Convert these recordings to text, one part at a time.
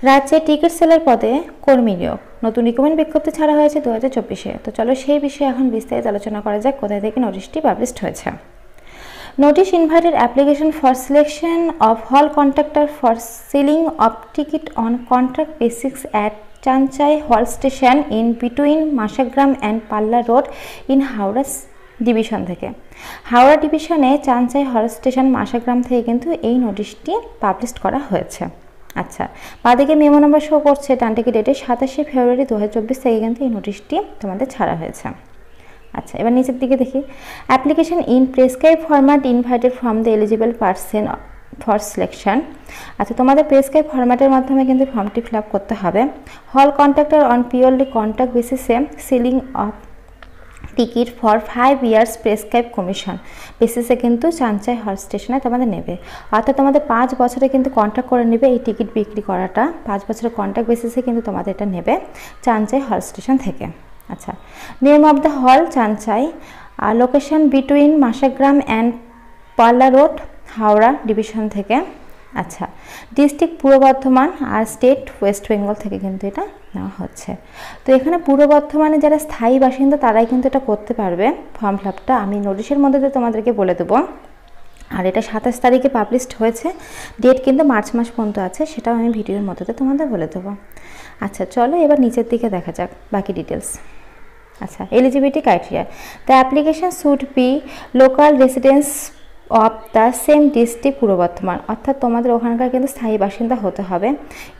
রাজ্যে টিকিট সেলের পদে কর্মী নিয়োগ, নতুন রিক্রুটমেন্ট বিজ্ঞপ্তি ছাড়া হয়েছে 2024-এ। তো চলো সেই বিষয়ে এখন বিস্তারিত আলোচনা করা যাক কোথায় থেকে নোটিশটি পাবলিশড হয়েছে। Notice invited application for selection of halt contractor for selling of ticket on contract basics at Chanchai halt station in between Masagram and Palla road in Howrah division থেকে। হাওড়া ডিভিশনে চাঞ্চাই হল স্টেশন মাসাগ্রাম থেকে কিন্তু এই নোটিশটি পাবলিশ করা হয়েছে। আচ্ছা, বাদিকে মেমো নাম্বার শো করছে, ডানদিকে ডেটে 27শে ফেব্রুয়ারি 2024 থেকে কিন্তু এই নোটিশটি তোমাদের ছাড়া হয়েছে। আচ্ছা, এবার নিচের দিকে দেখি, application in prescribe format invited from the eligible person for selection. আচ্ছা, তোমাদের প্রেসক্রাইব ফরম্যাটের মাধ্যমে কিন্তু ফর্মটি ফিল আপ করতে হবে। হল কন্ট্রাক্টর অন পিওরলি কন্ট্রাক্ট বেসিসে ceiling of ticket for 5 years prescribe commission বেসিসে কিন্তু চাঞ্চাই হল স্টেশনে তোমাদের নেবে। অর্থাৎ তোমাদের 5 বছরে কিন্তু কন্ট্রাক্ট করে নেবে এই টিকিট বিক্রি করাটা, 5 বছরের কন্ট্রাক্ট বেসিসে কিন্তু তোমাদের এটা নেবে চাঞ্চাই হল স্টেশন থেকে। আচ্ছা, name of the halt Chanchai, location between Masagram and Palla road Howrah division থেকে। আচ্ছা, ডিস্ট্রিক্ট পূর্ব বর্ধমান আর স্টেট ওয়েস্ট বেঙ্গল থেকে কিন্তু এটা নেওয়া হচ্ছে। তো এখানে পূর্ব বর্ধমানে যারা স্থায়ী বাসিন্দা তারাই কিন্তু এটা করতে পারবে ফর্ম ফিল আপটা, আমি নোটিশের মধ্যে তোমাদেরকে বলে দেবো। আর এটা 27 তারিখে পাবলিশড হয়েছে, ডেট কিন্তু মার্চ মাস পর্যন্ত আছে, সেটাও আমি ভিডিওর মধ্যে তোমাদের বলে দেবো। আচ্ছা, চলো এবার নিচের দিকে দেখা যাক বাকি ডিটেলস। আচ্ছা, eligibility criteria, the application should B local residence of the same district Purba Bardhaman, অর্থাৎ তোমাদের ওখানকার কিন্তু স্থায়ী বাসিন্দা হতে হবে।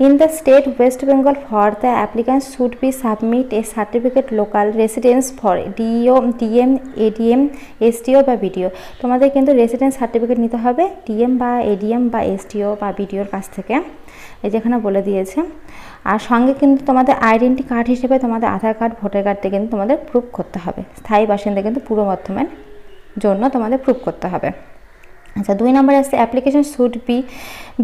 In the state West Bengal for the applicant should be submit a certificate local residence for DO DM ADM SDO বা বিডিও, তোমাদের কিন্তু রেসিডেন্স সার্টিফিকেট নিতে হবে ডিএম বা এডিএম বা এসডিও বা বিডিওর কাছ থেকে, এই যেখানে বলে দিয়েছে। আর সঙ্গে কিন্তু তোমাদের আইডেন্টি কার্ড হিসেবে তোমাদের আধার কার্ড ভোটার কার্ডটা কিন্তু তোমাদের প্রুফ করতে হবে, স্থায়ী বাসিন্দা কিন্তু পূর্ব বর্ধমান জন্য তোমাদের প্রুফ করতে হবে। আচ্ছা, 2 নম্বরে আসছে application should be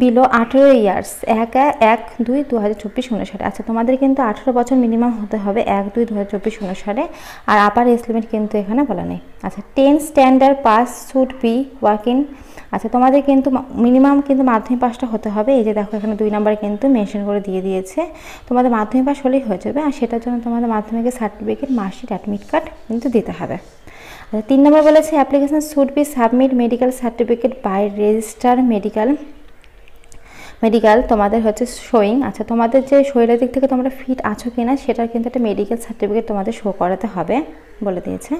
below 18 years 1/1/2/2024 অনুসারে। আচ্ছা, তোমাদের কিন্তু 18 বছর মিনিমাম হতে হবে 1/2/2024 অনুসারে, আর আপার এজ লিমিট কিন্তু এখানে বলা নেই। আচ্ছা, 10 standard pass should be working. আচ্ছা, তোমাদের কিন্তু মিনিমাম কিন্তু মাধ্যমিক পাসটা হতে হবে, এই যে দেখো এখানে 2 নম্বরে কিন্তু মেনশন করে দিয়ে দিয়েছে, তোমাদের মাধ্যমিক পাস হলেই হয়ে যাবে। আর সেটার জন্য তোমাদের মাধ্যমিকের সার্টিফিকেট, মার্কশিট, অ্যাডমিট কার্ড কিন্তু দিতে হবে। 3 নম্বর বলেছে application should be submit medical certificate by register medical তোমাদের হচ্ছে শোয়িং। আচ্ছা, তোমাদের যে শরীরের দিক থেকে তোমরা ফিট আছো কিনা সেটার কিন্তু একটা মেডিকেল সার্টিফিকেট তোমাদের শো করাতে হবে বলে দিয়েছে।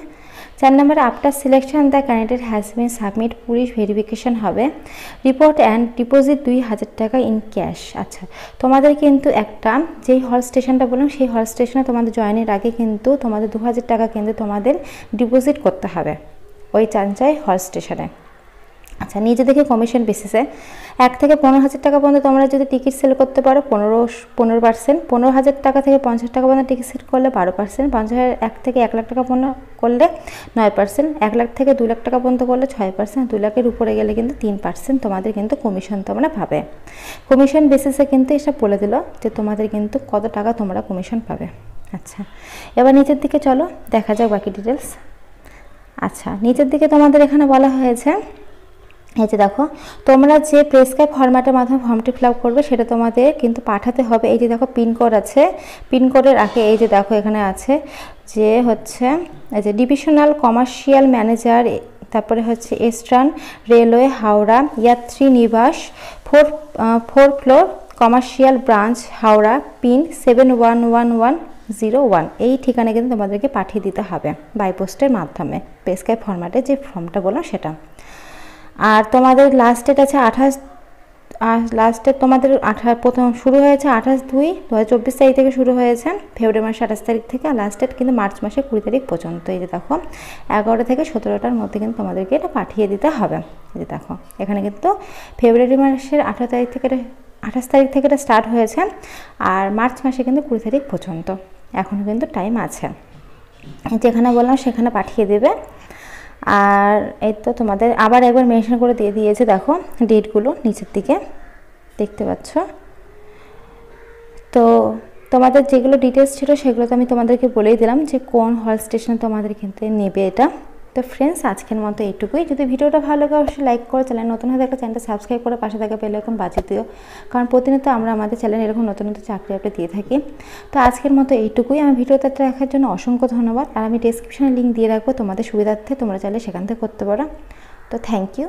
4 নম্বরে after selection the candidate has been submit police verification হবে, রিপোর্ট অ্যান্ড ডিপোজিট 2000 টাকা ইন ক্যাশ। আচ্ছা, তোমাদের কিন্তু একটা যেই হল স্টেশনটা বললাম সেই হল স্টেশনে তোমাদের জয়েনের আগে কিন্তু তোমাদের 2000 টাকা কিন্তু তোমাদের ডিপোজিট করতে হবে ওই চাঞ্চাই হল স্টেশনে। আচ্ছা, নিজে থেকে কমিশন বেসিসে 1 থেকে 15,000 টাকা পর্যন্ত তোমরা যদি টিকিট সেল করতে পারো 15%, 15,000 টাকা থেকে 50 টাকা পর্যন্ত টিকিট সেল করলে 12%, 1 থেকে 1 লাখ টাকা পর্যন্ত করলে 9%, 1 লাখ থেকে 2 লাখ টাকা পর্যন্ত করলে 6%, 2 লাখের উপরে গেলে কিন্তু 3% তোমাদের কিন্তু কমিশন তোমরা পাবে। কমিশন বেসিসে কিন্তু এসব বলে দিল যে তোমাদের কিন্তু কত টাকা তোমরা কমিশন পাবে। আচ্ছা, এবার নিচের দিকে চলো দেখা যাক বাকি ডিটেলস। আচ্ছা, নিচের দিকে তোমাদের এখানে বলা হয়েছে, এই যে দেখো তোমরা যে প্রেসক্রাইব ফরম্যাটের মাধ্যমে ফর্মটি ফিল আপ করবে সেটা তোমাদের কিন্তু পাঠাতে হবে। এই যে দেখো পিনকোড আছে, পিনকোডের আগে এই যে দেখো এখানে আছে যে হচ্ছে এই যে ডিভিশনাল কমার্শিয়াল ম্যানেজার, তারপরে হচ্ছে ইস্টার্ন রেলওয়ে হাওড়া ইয়াত্রী নিবাস 4 floor commercial branch Howrah, pin 711101, এই ঠিকানা কিন্তু তোমাদেরকে পাঠিয়ে দিতে হবে বাই পোস্টের মাধ্যমে প্রেসক্রাইব ফরম্যাটে যে ফর্মটা বললাম সেটা। আর তোমাদের লাস্ট ডেট আছে 28, লাস্ট ডেট তোমাদের প্রথম শুরু হয়েছে 28/2/2024 তারিখ থেকে শুরু হয়েছে, ফেব্রুয়ারি মাসে 28 তারিখ থেকে, আর লাস্ট ডেট কিন্তু মার্চ মাসে 20 তারিখ পর্যন্ত। এই যে দেখো 11 থেকে 17টার মধ্যে কিন্তু তোমাদেরকে এটা পাঠিয়ে দিতে হবে। এই যে দেখো এখানে কিন্তু ফেব্রুয়ারি মাসের 28 তারিখ থেকে এটা স্টার্ট হয়েছে, আর মার্চ মাসে কিন্তু 20 তারিখ পর্যন্ত এখনও কিন্তু টাইম আছে, যেখানে বললাম সেখানে পাঠিয়ে দেবে। আর এই তো তোমাদের আবার একবার মেনশন করে দিয়ে দিয়েছে, দেখো ডেটগুলো নিচের দিকে দেখতে পাচ্ছ। তো তোমাদের যেগুলো ডিটেলস ছিল সেগুলো তো আমি তোমাদেরকে বলেই দিলাম যে কোন হল স্টেশনে তোমাদের কিন্তু নেবে এটা। তো ফ্রেন্ডস, আজকের মতো এইটুকুই। যদি ভিডিওটা ভালো লাগে অবশ্যই লাইক করো, চ্যানেল নতুন হয়ে থাকলে চ্যানেলটা সাবস্ক্রাইব করে পাশে থাকা বেল আইকন বাজিয়ে দিও, কারণ প্রতিনিয়ত আমরা আমাদের চ্যানেলে এরকম নতুন নতুন চাকরি আপডেট দিয়ে থাকি। তো আজকের মতো এইটুকুই। আমার ভিডিওটা দেখার জন্য অসংখ্য ধন্যবাদ। আর আমি ডেসক্রিপশনে লিঙ্ক দিয়ে রাখবো তোমাদের সুবিধার্থে, তোমরা চাইলে সেখান থেকে করতে পারো। তো থ্যাংক ইউ।